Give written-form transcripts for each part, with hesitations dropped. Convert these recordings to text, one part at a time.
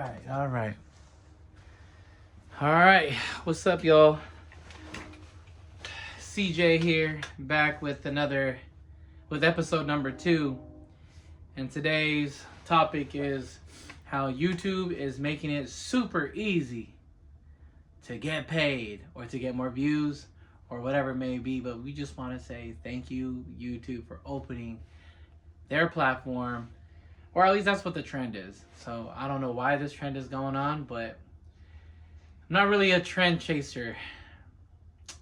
All right. What's up, y'all? CJ here, back with episode number 2. And today's topic is how YouTube is making it super easy to get paid or to get more views or whatever it may be. But we just want to say thank you, YouTube, for opening their platform, or at least that's what the trend is. So I don't know why this trend is going on, but I'm not really a trend chaser.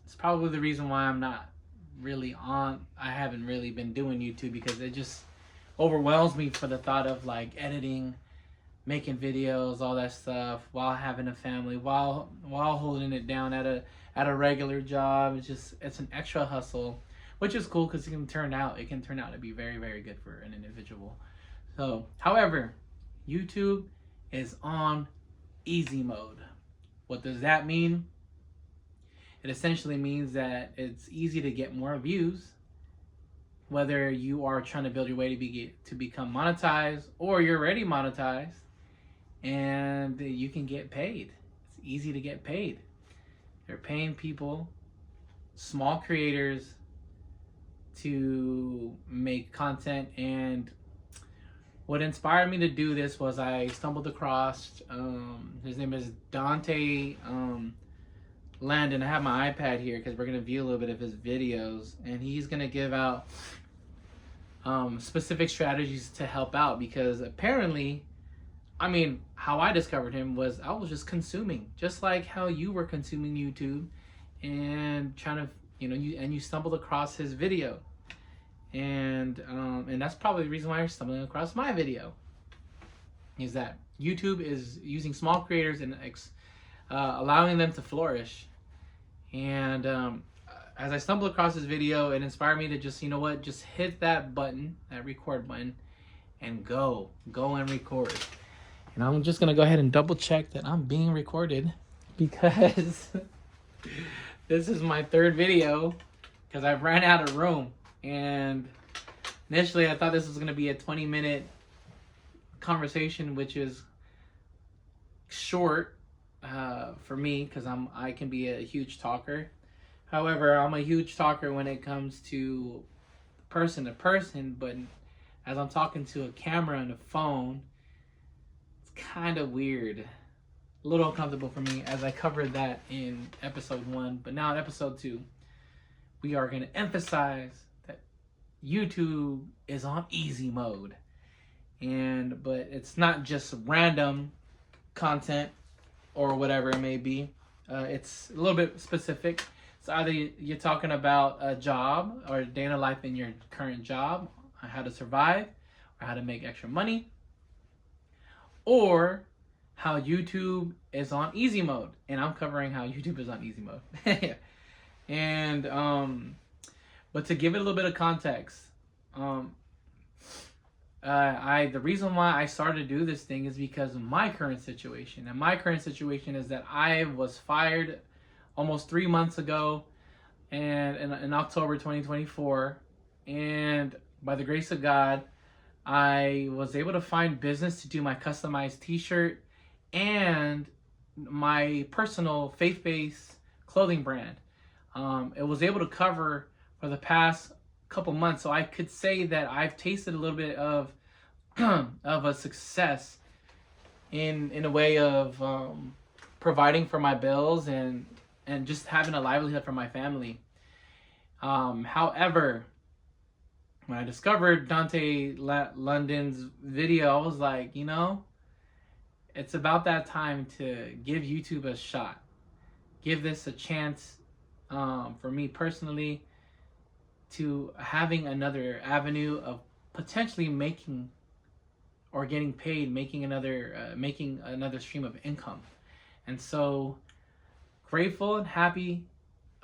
It's probably the reason why I haven't really been doing YouTube, because it just overwhelms me for the thought of like editing, making videos, all that stuff while having a family, while holding it down at a regular job. It's an extra hustle, which is cool because it can turn out to be very, very good for an individual. So, however, YouTube is on easy mode. What does that mean? It essentially means that it's easy to get more views, whether you are trying to build your way to become monetized or you're already monetized, and you can get paid. It's easy to get paid. They're paying people, small creators, to make content. And what inspired me to do this was I stumbled across, his name is Dante Landon. I have my iPad here because we're going to view a little bit of his videos, and he's going to give out specific strategies to help out, because apparently, how I discovered him was I was just consuming, just like how you were consuming YouTube and trying to, you stumbled across his video. And that's probably the reason why you're stumbling across my video, is that YouTube is using small creators and allowing them to flourish. And as I stumbled across this video, it inspired me to just hit that button, that record button, and go and record. And I'm just gonna go ahead and double check that I'm being recorded, because this is my third video, because I've ran out of room. And initially I thought this was going to be a 20-minute conversation, which is short for me, because I can be a huge talker. However, I'm a huge talker when it comes to person to person, but as I'm talking to a camera and a phone, it's kind of weird. A little uncomfortable for me, as I covered that in episode 1. But now in episode 2, we are going to emphasize YouTube is on easy mode. But it's not just random content or whatever it may be. It's a little bit specific. So either you're talking about a job or a day in a life in your current job, how to survive or how to make extra money, or how YouTube is on easy mode. And I'm covering how YouTube is on easy mode. And but to give it a little bit of context, the reason why I started to do this thing is because of my current situation. And my current situation is that I was fired almost 3 months ago, and in October 2024. And by the grace of God, I was able to find business to do my customized t-shirt and my personal faith-based clothing brand. It was able to cover for the past couple months, so I could say that I've tasted a little bit of of a success in a way of providing for my bills and just having a livelihood for my family. However, when I discovered Dante London's video, I was like, it's about that time to give YouTube a shot, give this a chance. For me personally, to having another avenue of potentially making or getting paid, making another stream of income. And so grateful and happy.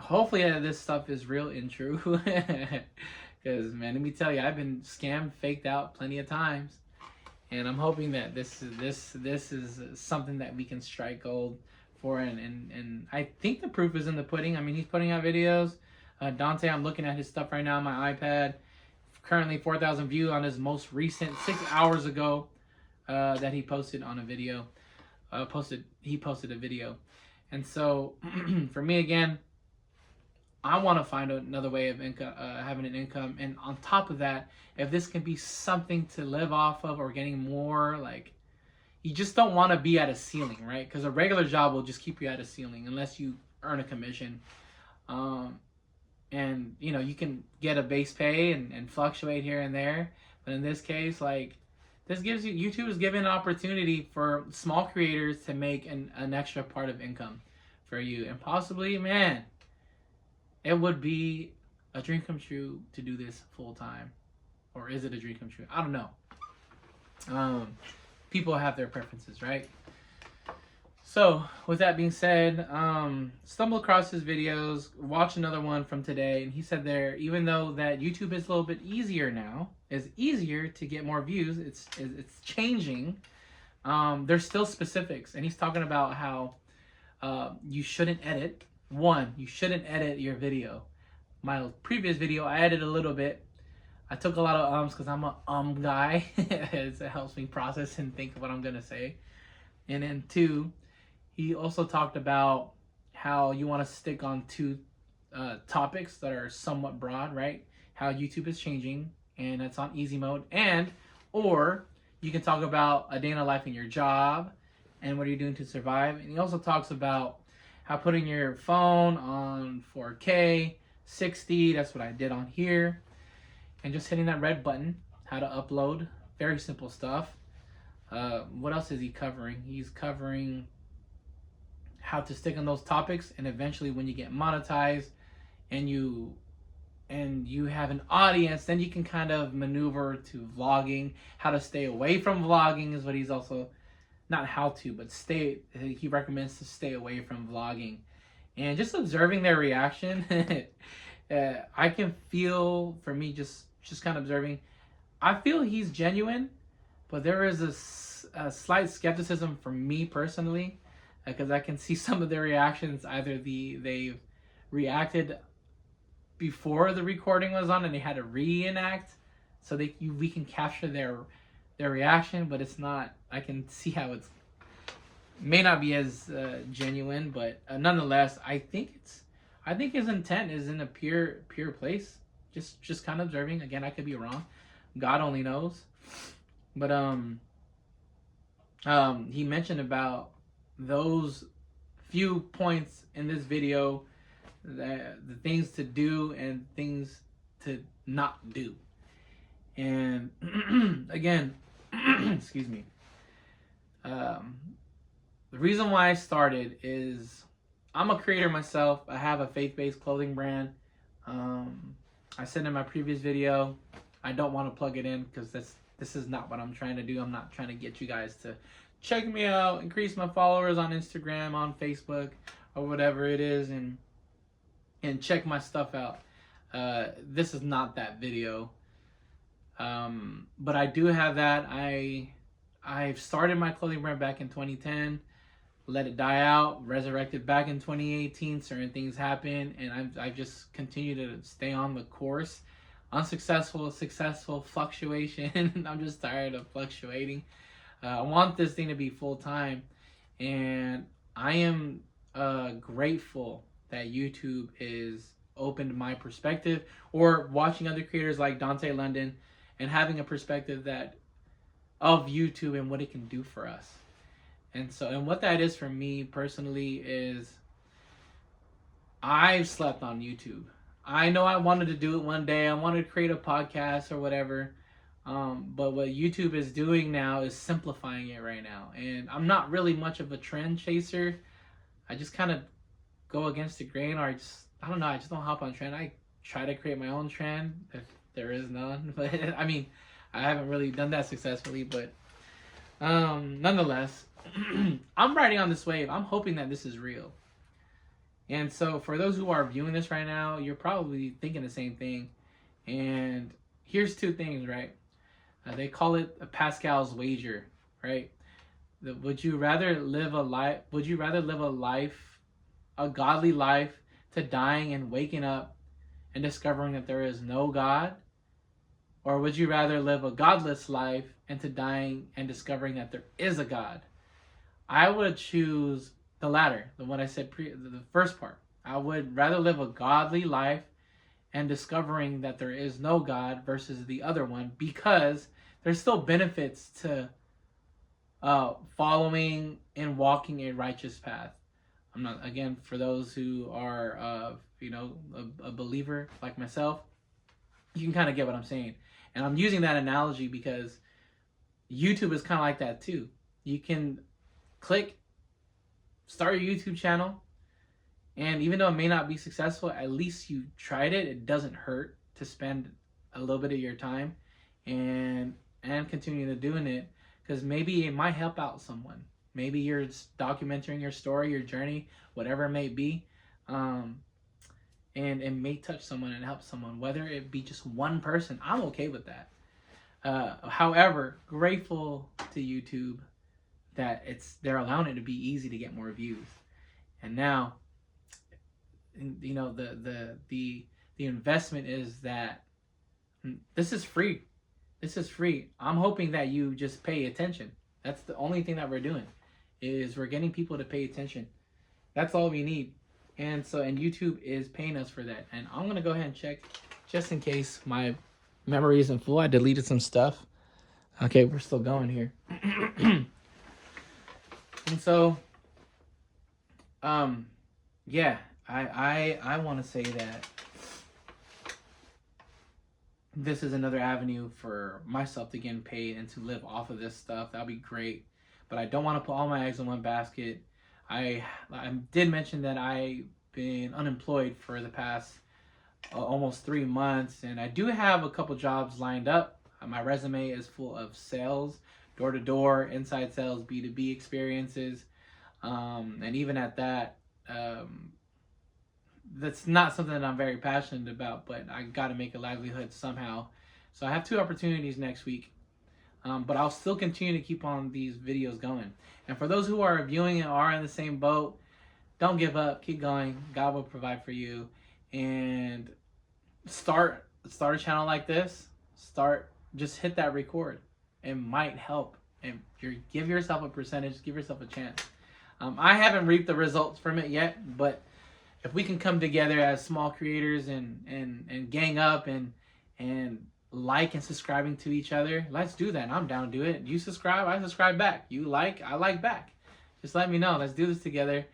Hopefully this stuff is real and true, because man, let me tell you, I've been scammed, faked out plenty of times, and I'm hoping that this is something that we can strike gold for. And I think the proof is in the pudding. He's putting out videos. Dante, I'm looking at his stuff right now on my iPad. Currently 4,000 views on his most recent 6 hours ago that he posted on a video. he posted a video. And so for me, again, I want to find another way of income, having an income. And on top of that, if this can be something to live off of or getting more, like, you just don't want to be at a ceiling, right? Because a regular job will just keep you at a ceiling unless you earn a commission. And, you know, you can get a base pay and fluctuate here and there. But in this case, like, this gives you, YouTube is giving an opportunity for small creators to make an extra part of income for you. And possibly, man, it would be a dream come true to do this full time. Or is it a dream come true? I don't know. People have their preferences, right? So, with that being said, stumbled across his videos, watched another one from today, and he said there, even though that YouTube is a little bit easier now, is easier to get more views, it's changing, there's still specifics. And he's talking about how you shouldn't edit. One, you shouldn't edit your video. My previous video, I edited a little bit. I took a lot of ums because I'm a guy. It helps me process and think of what I'm going to say. And then two, he also talked about how you want to stick on two topics that are somewhat broad, right? How YouTube is changing and it's on easy mode. Or you can talk about a day in a life in your job and what are you doing to survive. And he also talks about how putting your phone on 4K, 60, that's what I did on here. And just hitting that red button, how to upload, very simple stuff. What else is he covering? He's covering how to stick on those topics, and eventually when you get monetized and you have an audience, then you can kind of maneuver to vlogging. How to stay away from vlogging is what he's also, not how to, but he recommends to stay away from vlogging. And just observing their reaction, I can feel, for me, just kind of observing, I feel he's genuine, but there is a slight skepticism for me personally, because I can see some of their reactions. Either they've reacted before the recording was on and they had to reenact, so we can capture their reaction, but it's not. I can see how it may not be as genuine, but nonetheless, I think his intent is in a pure place. Just kind of observing. Again, I could be wrong. God only knows. But he mentioned about those few points in this video, the things to do and things to not do. And again, excuse me. The reason why I started is I'm a creator myself. I have a faith-based clothing brand. I said in my previous video, I don't want to plug it in because this is not what I'm trying to do. I'm not trying to get you guys to check me out, increase my followers on Instagram, on Facebook, or whatever it is, and check my stuff out. This is not that video. But I do have that. I've started my clothing brand back in 2010, let it die out, resurrected back in 2018. Certain things happen, and I've just continued to stay on the course. Unsuccessful, successful, fluctuation. I'm just tired of fluctuating. I want this thing to be full time, and I am grateful that YouTube is opened my perspective, or watching other creators like Dante London and having a perspective of YouTube and what it can do for us. And what that is for me personally is I've slept on YouTube. I know I wanted to do it one day. I wanted to create a podcast or whatever. But what YouTube is doing now is simplifying it right now. And I'm not really much of a trend chaser. I just kind of go against the grain, or I don't know, I just don't hop on trend. I try to create my own trend if there is none. But I mean, I haven't really done that successfully, but nonetheless, I'm riding on this wave. I'm hoping that this is real. And so for those who are viewing this right now, you're probably thinking the same thing. And here's two things, right? They call it a Pascal's wager, right? Would you rather live a life, a godly life, to dying and waking up and discovering that there is no God? Or would you rather live a godless life and to dying and discovering that there is a God? I would choose the latter, the one I said the first part. I would rather live a godly life and discovering that there is no God versus the other one, because there's still benefits to following and walking a righteous path. I'm not, again, for those who are a believer like myself, you can kind of get what I'm saying. And I'm using that analogy because YouTube is kind of like that too. You can click start your YouTube channel, and even though it may not be successful, at least you tried it. It doesn't hurt to spend a little bit of your time and continue to doing it, because maybe it might help out someone. Maybe you're documenting your story, your journey, whatever it may be, and it may touch someone and help someone, whether it be just one person. I'm okay with that. However, grateful to YouTube that they're allowing it to be easy to get more views. And now, you know, the investment is that this is free. This is free. I'm hoping that you just pay attention. That's the only thing that we're doing, is we're getting people to pay attention. That's all we need. And YouTube is paying us for that. And I'm gonna go ahead and check just in case my memory isn't full. I deleted some stuff. Okay, we're still going here. And so, yeah, I want to say that this is another avenue for myself to get paid and to live off of this stuff. That'll be great. But I don't want to put all my eggs in one basket. I did mention that I've been unemployed for the past almost 3 months, and I do have a couple jobs lined up. My resume is full of sales, door-to-door, inside sales, B2B experiences, and even at that, that's not something that I'm very passionate about, but I got to make a livelihood somehow. So I have 2 opportunities next week, but I'll still continue to keep on these videos going. And for those who are viewing and are in the same boat, don't give up, keep going. God will provide for you. And start a channel like this. Just hit that record. It might help. And give yourself a percentage, give yourself a chance. I haven't reaped the results from it yet, but if we can come together as small creators and gang up and like and subscribing to each other, let's do that. I'm down to do it. You subscribe, I subscribe back. You like, I like back. Just let me know. Let's do this together.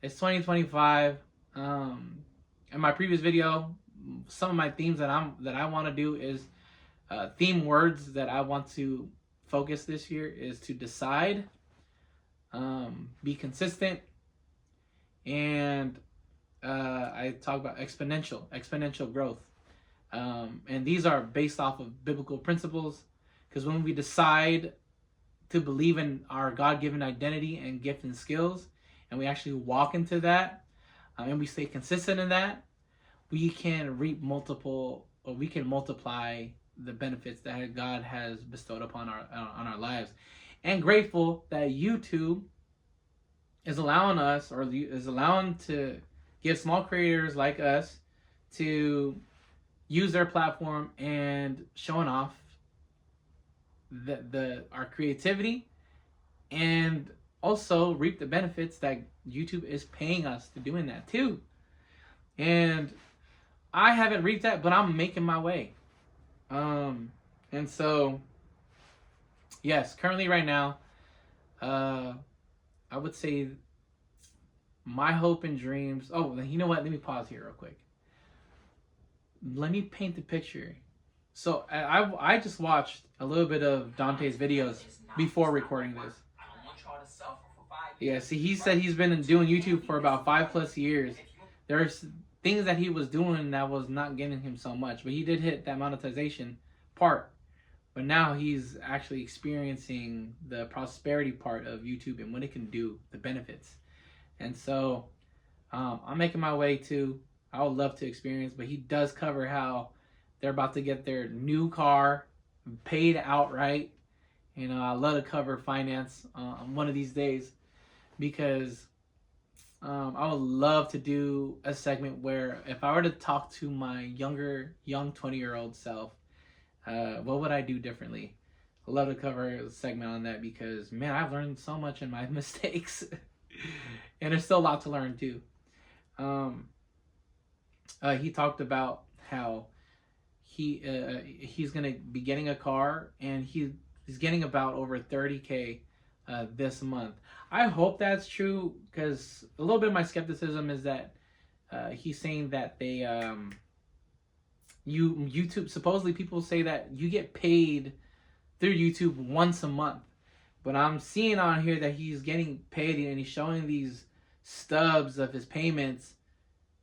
It's 2025. In my previous video, some of my themes that I want to do is theme words that I want to focus this year is to decide, be consistent, and I talk about exponential growth. And these are based off of biblical principles, because when we decide to believe in our God-given identity and gift and skills, and we actually walk into that, and we stay consistent in that, we can multiply the benefits that God has bestowed upon our lives. And grateful that YouTube is allowing us, or is allowing to give small creators like us to use their platform and showing off our creativity, and also reap the benefits that YouTube is paying us to doing that too. And I haven't reaped that, but I'm making my way. And so, yes, currently right now, I would say my hope and dreams. Oh, you know what? Let me pause here real quick. Let me paint the picture. So I just watched a little bit of Dante's videos before recording this. Yeah, see, he said he's been doing YouTube for about 5+ years. There's things that he was doing that was not getting him so much, but he did hit that monetization part. But now he's actually experiencing the prosperity part of YouTube and what it can do, the benefits. And so I'm making my way too. I would love to experience, but he does cover how they're about to get their new car paid outright. You know, I love to cover finance one of these days, because I would love to do a segment where if I were to talk to my young 20-year-old self, what would I do differently? I'd love to cover a segment on that because, man, I've learned so much in my mistakes. And there's still a lot to learn, too. Um, he talked about how he's going to be getting a car, and he's getting about over 30K this month. I hope that's true, because a little bit of my skepticism is that he's saying that YouTube, supposedly people say that you get paid through YouTube once a month, but I'm seeing on here that he's getting paid, and he's showing these stubs of his payments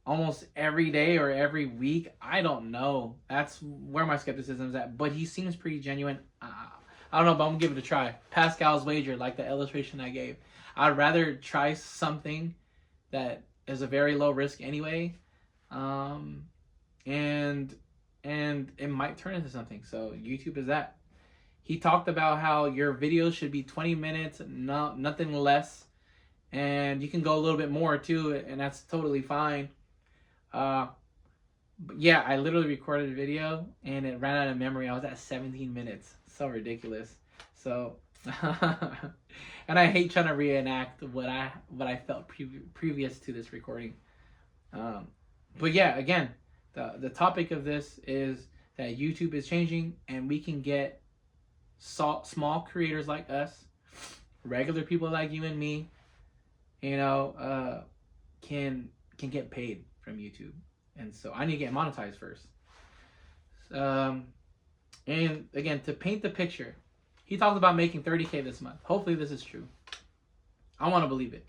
almost every day or every week. I don't know. That's where my skepticism is at, but he seems pretty genuine. I don't know, but I'm gonna give it a try. Pascal's wager, like the illustration I gave. I'd rather try something that is a very low risk anyway, and it might turn into something. So YouTube is that. He talked about how your videos should be 20 minutes, nothing less, and you can go a little bit more too, and that's totally fine. But yeah, I literally recorded a video and it ran out of memory. I was at 17 minutes. So ridiculous. So, and I hate trying to reenact what I felt previous to this recording. But yeah, again, the topic of this is that YouTube is changing, and we can get small creators like us, regular people like you and me, can get paid from YouTube. And so I need to get monetized first. And again, to paint the picture, he talked about making 30K this month. Hopefully this is true. I want to believe it.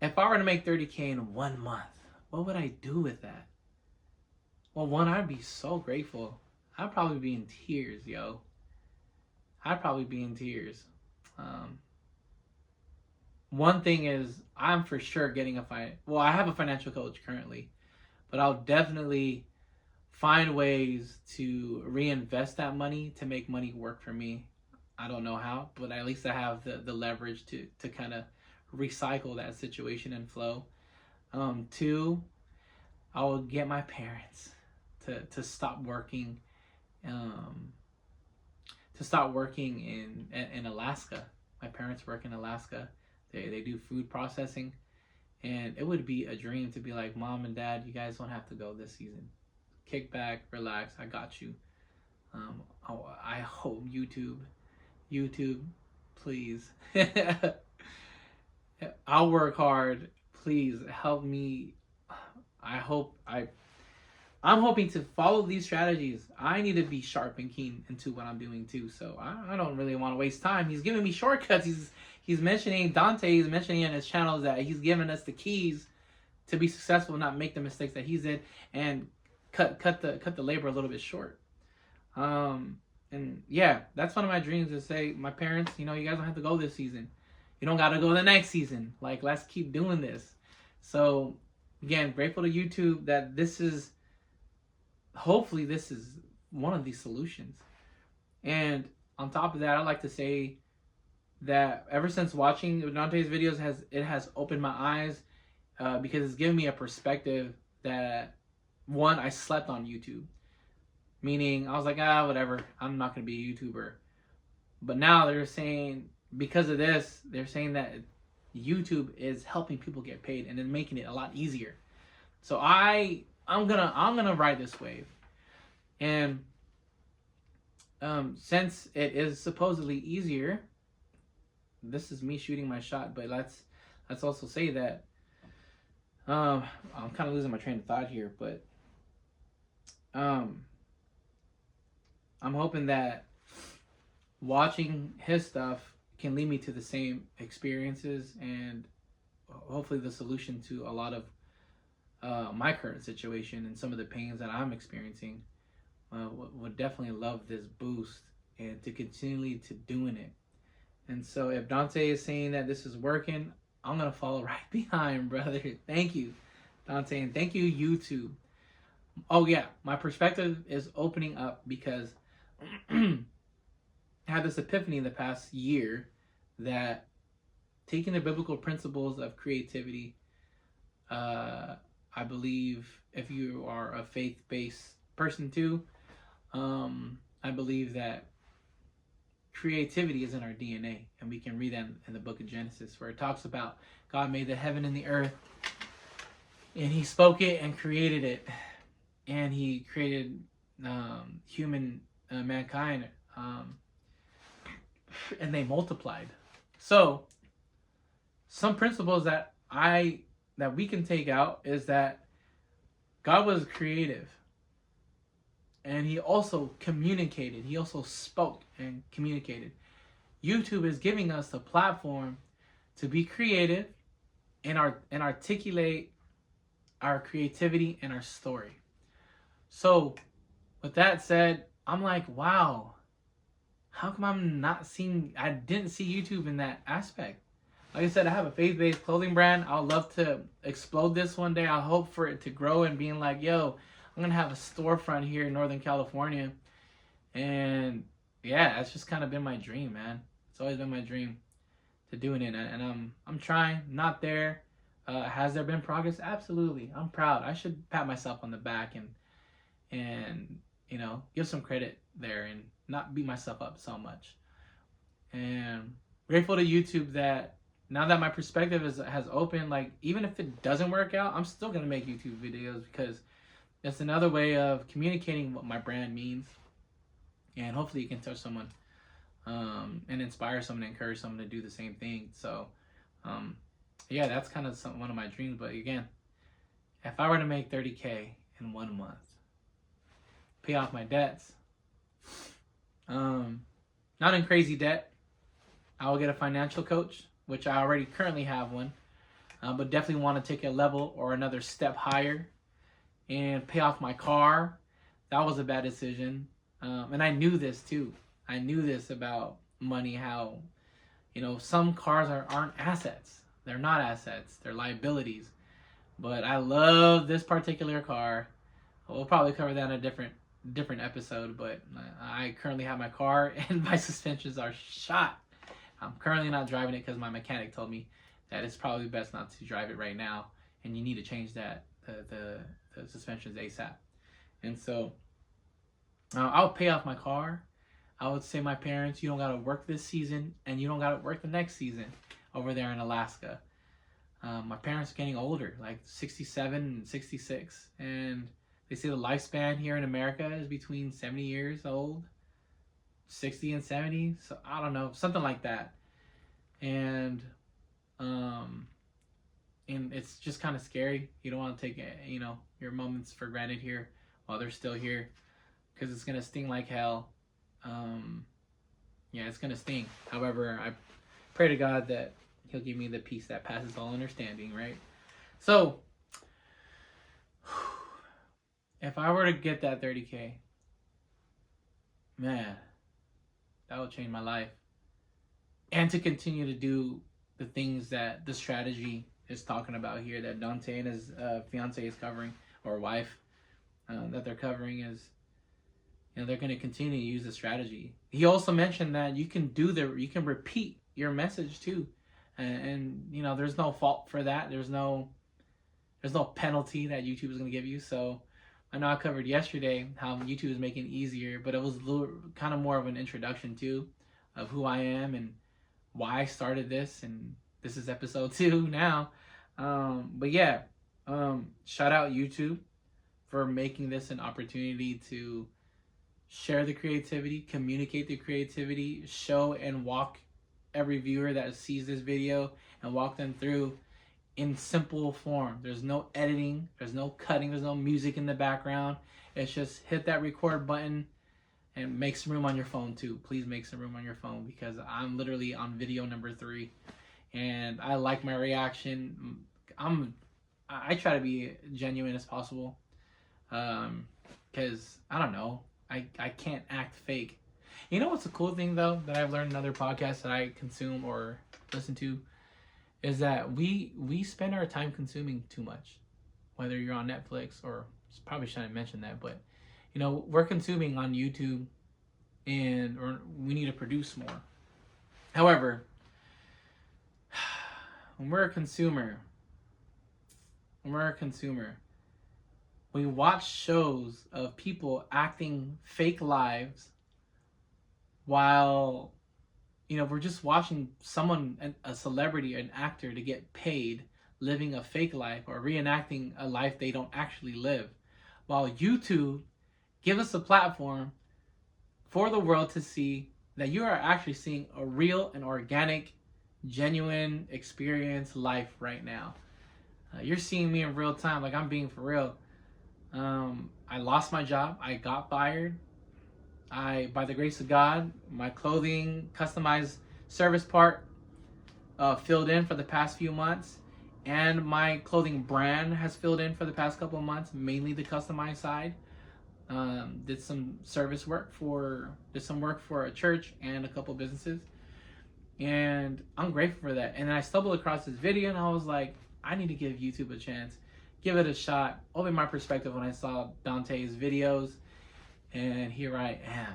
If I were to make 30K in 1 month, what would I do with that? Well, one, I'd be so grateful. I'd probably be in tears, yo. I'd probably be in tears. One thing is, I'm for sure getting I have a financial coach currently, but I'll definitely find ways to reinvest that money to make money work for me. I don't know how, but at least I have the leverage to kind of recycle that situation and flow. Two, I will get my parents to stop working, in Alaska. My parents work in Alaska. They do food processing, and it would be a dream to be like, Mom and Dad, you guys don't have to go this season. Kick back, relax, I got you. I hope YouTube, please. I'll work hard. Please help me. I'm hoping to follow these strategies. I need to be sharp and keen into what I'm doing too. So I don't really want to waste time. He's giving me shortcuts. He's mentioning, Dante is mentioning in his channels that he's giving us the keys to be successful, not make the mistakes that he's in, and cut the labor a little bit short. And yeah, that's one of my dreams, to say, my parents, you guys don't have to go this season. You don't got to go the next season. Like, let's keep doing this. So again, grateful to YouTube that hopefully this is one of these solutions. And on top of that, I'd like to say that ever since watching Dante's videos, it has opened my eyes, because it's given me a perspective that, one, I slept on YouTube. Meaning, I was like, whatever, I'm not going to be a YouTuber. But now they're saying, because of this, they're saying that YouTube is helping people get paid and then making it a lot easier. So I'm gonna ride this wave. And since it is supposedly easier, this is me shooting my shot, but let's also say that I'm kind of losing my train of thought here, but I'm hoping that watching his stuff can lead me to the same experiences, and hopefully the solution to a lot of my current situation and some of the pains that I'm experiencing. Would definitely love this boost and to continually to doing it. And so if Dante is saying that this is working, I'm going to follow right behind, brother. Thank you, Dante, and thank you, YouTube. Oh yeah, my perspective is opening up because I had this epiphany in the past year that taking the biblical principles of creativity, I believe if you are a faith-based person too, I believe that creativity is in our DNA, and we can read that in the book of Genesis, where it talks about God made the heaven and the earth, and He spoke it and created it, and He created human mankind, and they multiplied. So, some principles that we can take out is that God was creative, and He also communicated. He also spoke and communicated. YouTube is giving us the platform to be creative and articulate our creativity and our story. So, with that said, I'm like, wow, how come I didn't see YouTube in that aspect? Like I said, I have a faith-based clothing brand. I'd love to explode this one day. I hope for it to grow and being like, yo, I'm going to have a storefront here in Northern California. And yeah, that's just kind of been my dream, man. It's always been my dream to doing it. And I'm trying, not there. Has there been progress? Absolutely. I'm proud. I should pat myself on the back and you know, give some credit there and not beat myself up so much. And grateful to YouTube that now that my perspective has opened, like, even if it doesn't work out, I'm still going to make YouTube videos, because it's another way of communicating what my brand means. And hopefully you can touch someone and inspire someone, encourage someone to do the same thing. So, yeah, that's kind of one of my dreams. But again, if I were to make 30K in 1 month, pay off my debts, not in crazy debt, I will get a financial coach, which I already currently have one, but definitely want to take a level or another step higher and pay off my car. That was a bad decision. And I knew this too. I knew this about money, how, you know, some cars aren't assets. They're not assets. They're liabilities. But I love this particular car. We'll probably cover that in a different episode, but I currently have my car and my suspensions are shot. I'm currently not driving it because my mechanic told me that it's probably best not to drive it right now, and you need to change the suspensions ASAP. And so I'll pay off my car. I would say my parents, you don't got to work this season, and you don't got to work the next season over there in Alaska. My parents are getting older, like 67 and 66, and they say the lifespan here in America is between 70 years old, 60 and 70. So I don't know, something like that. And it's just kind of scary. You don't want to take, you know, your moments for granted here while they're still here, because it's gonna sting like hell. Yeah, it's gonna sting. However, I pray to God that He'll give me the peace that passes all understanding, right? So, if I were to get that 30K, man, that would change my life. And to continue to do the things that the strategy is talking about here, that Dante and his fiance is covering, or wife, that they're covering, is, you know, they're going to continue to use the strategy. He also mentioned that you can repeat your message too. And you know, there's no fault for that. There's no penalty that YouTube is going to give you. So I know I covered yesterday how YouTube is making it easier, but it was kind of more of an introduction too of who I am and why I started this, and this is episode 2 now. But yeah, shout out YouTube for making this an opportunity to share the creativity, communicate the creativity, show and walk every viewer that sees this video and walk them through in simple form. There's no editing, there's no cutting, there's no music in the background. It's just hit that record button and make some room on your phone too. Please make some room on your phone, because I'm literally on video number 3 and I like my reaction. I try to be genuine as possible, because I don't know, I can't act fake. You know what's a cool thing though that I've learned in other podcasts that I consume or listen to, is that we spend our time consuming too much. Whether you're on Netflix, or probably shouldn't mention that, but you know, we're consuming on YouTube, or we need to produce more. However, when we're a consumer, we watch shows of people acting fake lives while we're just watching someone, a celebrity, an actor, to get paid living a fake life or reenacting a life they don't actually live. While YouTube give us a platform for the world to see that you are actually seeing a real and organic, genuine experience life right now. You're seeing me in real time, like I'm being for real. I lost my job. I got fired. By the grace of God, my clothing customized service part filled in for the past few months, and my clothing brand has filled in for the past couple of months, mainly the customized side. Did some work for a church and a couple businesses, and I'm grateful for that. And then I stumbled across this video, and I was like, I need to give YouTube a chance, give it a shot. Open my perspective when I saw Dante's videos, and here I am,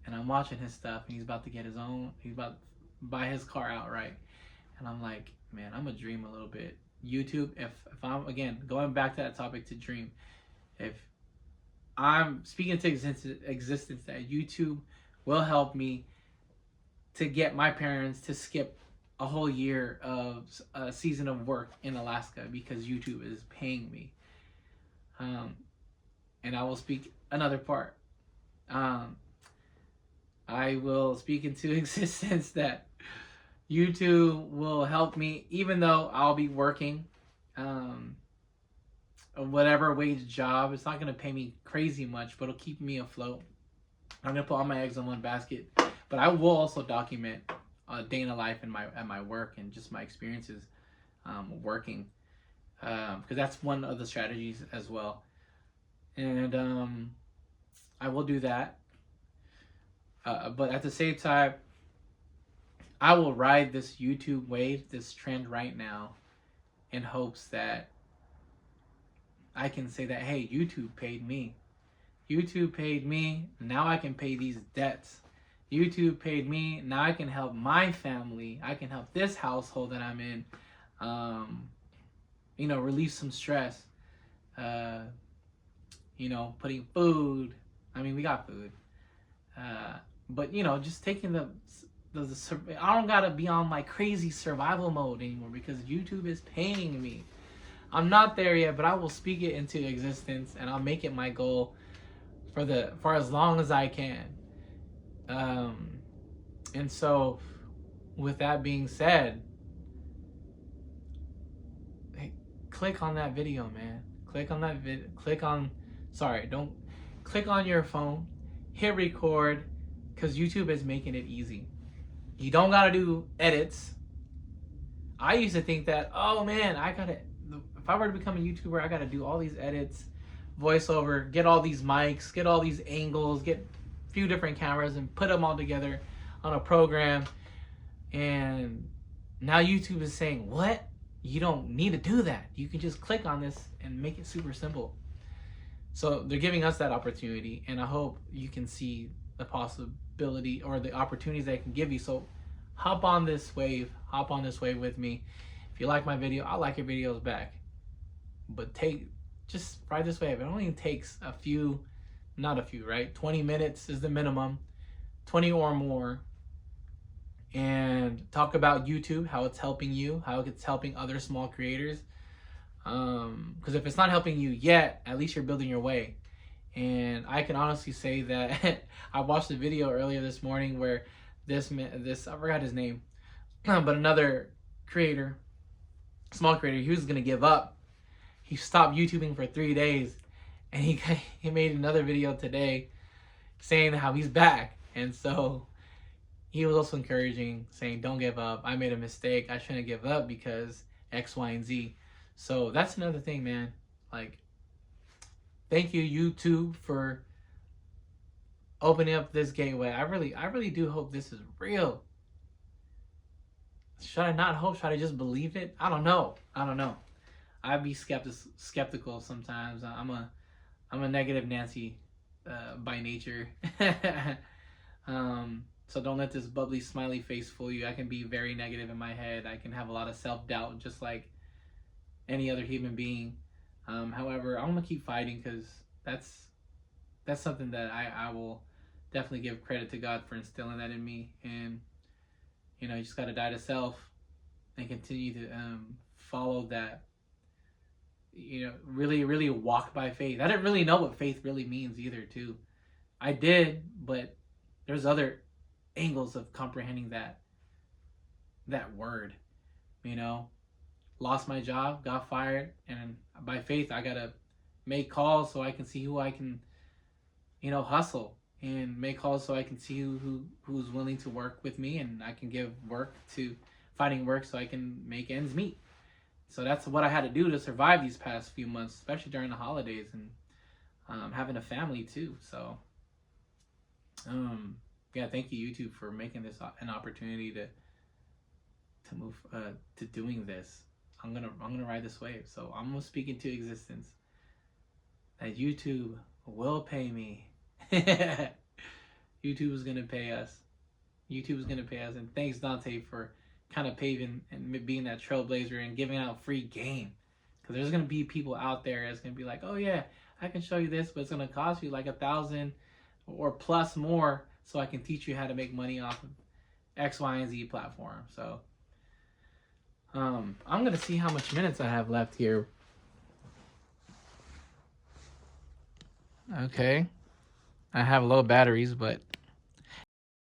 and I'm watching his stuff, and he's about to get his own. He's about to buy his car outright, and I'm like, man, I'm gonna dream a little bit. YouTube, if I'm, again, going back to that topic, to dream, if I'm speaking to existence that YouTube will help me to get my parents to skip a whole year of a season of work in Alaska because YouTube is paying me. And I will speak another part. I will speak into existence that YouTube will help me, even though I'll be working whatever wage job. It's not going to pay me crazy much, but it'll keep me afloat. I'm going to put all my eggs in one basket. But I will also document a day in a life at my work and just my experiences working. Because that's one of the strategies as well. And I will do that. But at the same time, I will ride this YouTube wave, this trend right now, in hopes that I can say that, hey, YouTube paid me. YouTube paid me. Now I can pay these debts. YouTube paid me. Now I can help my family. I can help this household that I'm in, relieve some stress. Putting food. I mean, we got food. But, just taking the I don't gotta be on my crazy survival mode anymore because YouTube is paying me. I'm not there yet, but I will speak it into existence, and I'll make it my goal for as long as I can. And so, with that being said, hey, click on that video, man. Click on that video. Click on your phone, hit record, because YouTube is making it easy. You don't gotta do edits. I used to think that, oh man, if I were to become a YouTuber, I gotta do all these edits, voiceover, get all these mics, get all these angles, get a few different cameras and put them all together on a program. And now YouTube is saying, what? You don't need to do that. You can just click on this and make it super simple. So they're giving us that opportunity, and I hope you can see the possibility or the opportunities they can give you. So hop on this wave with me. If you like my video, I'll like your videos back. But just ride this wave. It only takes 20 minutes is the minimum, 20 or more, and talk about YouTube, how it's helping you, how it's helping other small creators. Because if it's not helping you yet, at least you're building your way. And I can honestly say that I watched a video earlier this morning where this I forgot his name, but another creator, small creator, he was gonna give up. He stopped YouTubing for 3 days, and he made another video today saying how he's back. And so he was also encouraging, saying, don't give up. I made a mistake. I shouldn't give up because X, Y, and Z. So that's another thing, man. Like, thank you, YouTube, for opening up this gateway. I really do hope this is real. Should I not hope? Should I just believe it? I don't know. I'd be skeptical sometimes. I'm a negative Nancy by nature. So don't let this bubbly smiley face fool you. I can be very negative in my head. I can have a lot of self-doubt just like any other human being. However, I'm gonna keep fighting because that's something that I will definitely give credit to God for instilling that in me. And You know, you just got to die to self and continue to follow that. You know, really, really walk by faith. I didn't really know what faith really means either, too. I did, but there's other angles of comprehending that word. You know, lost my job, got fired, and by faith, I gotta make calls so I can see who I can, you know, hustle and make calls so I can see who's willing to work with me, and I can give work to finding work so I can make ends meet. So that's what I had to do to survive these past few months, especially during the holidays and having a family too. So, yeah, thank you YouTube for making this an opportunity to move to doing this. I'm gonna ride this wave. So I'm gonna speak into existence that YouTube will pay me. YouTube is gonna pay us. YouTube is gonna pay us, and thanks Dante for kind of paving and being that trailblazer and giving out free game. Because there's gonna be people out there that's gonna be like, oh yeah, I can show you this, but it's gonna cost you like $1,000 or plus more, so I can teach you how to make money off of X, Y, and Z platform. So I'm gonna see how much minutes I have left here. Okay, I have low batteries, but